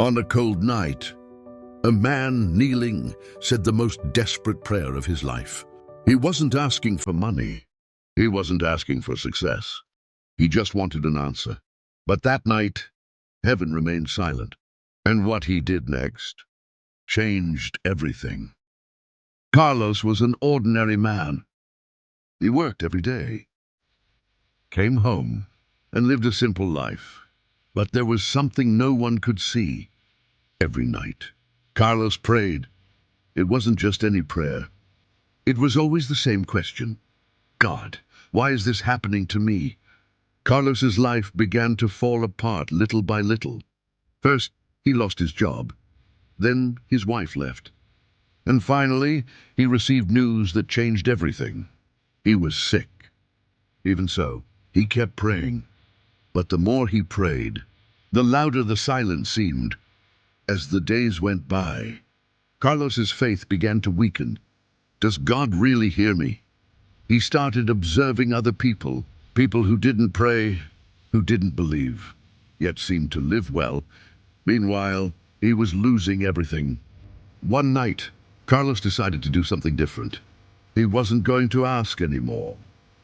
On a cold night, a man kneeling said the most desperate prayer of his life. He wasn't asking for money. He wasn't asking for success. He just wanted an answer. But that night, heaven remained silent. And what he did next changed everything. Carlos was an ordinary man. He worked every day, came home, and lived a simple life. But there was something no one could see. Every night, Carlos prayed. It wasn't just any prayer. It was always the same question. God, why is this happening to me? Carlos's life began to fall apart little by little. First, he lost his job. Then his wife left. And finally, he received news that changed everything. He was sick. Even so, he kept praying. But the more he prayed, the louder the silence seemed. As the days went by, Carlos's faith began to weaken. Does God really hear me? He started observing other people, people who didn't pray, who didn't believe, yet seemed to live well. Meanwhile, he was losing everything. One night, Carlos decided to do something different. He wasn't going to ask anymore.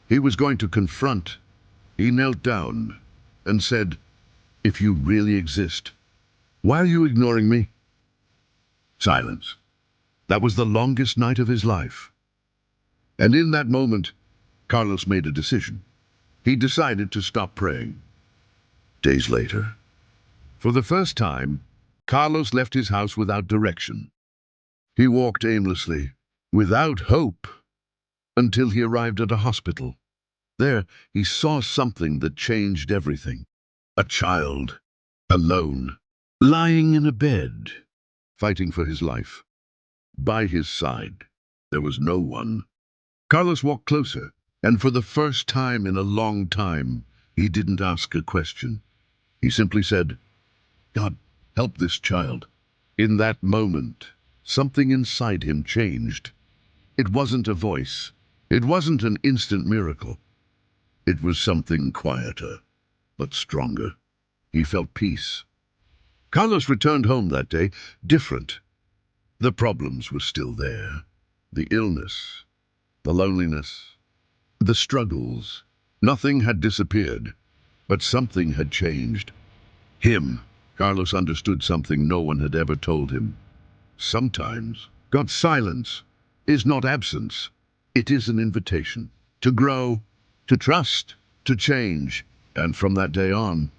He was going to confront. He knelt down and said, "If you really exist, why are you ignoring me?" Silence. That was the longest night of his life. And in that moment, Carlos made a decision. He decided to stop praying. Days later, for the first time, Carlos left his house without direction. He walked aimlessly, without hope, until he arrived at a hospital. There, he saw something that changed everything. A child, alone, lying in a bed, fighting for his life. By his side, there was no one. Carlos walked closer, and for the first time in a long time, he didn't ask a question. He simply said, "God, help this child." In that moment, something inside him changed. It wasn't a voice. It wasn't an instant miracle. It was something quieter, but stronger. He felt peace. Carlos returned home that day, different. The problems were still there. The illness, the loneliness, the struggles. Nothing had disappeared, but something had changed. Him. Carlos understood something no one had ever told him. Sometimes God's silence is not absence. It is an invitation to grow, to trust, to change. And from that day on,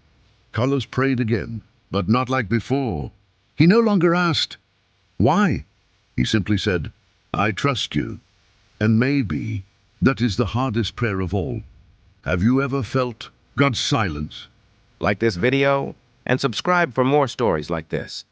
Carlos prayed again, but not like before. He no longer asked, "Why?" He simply said, "I trust you." And maybe that is the hardest prayer of all. Have you ever felt God's silence? Like this video and subscribe for more stories like this.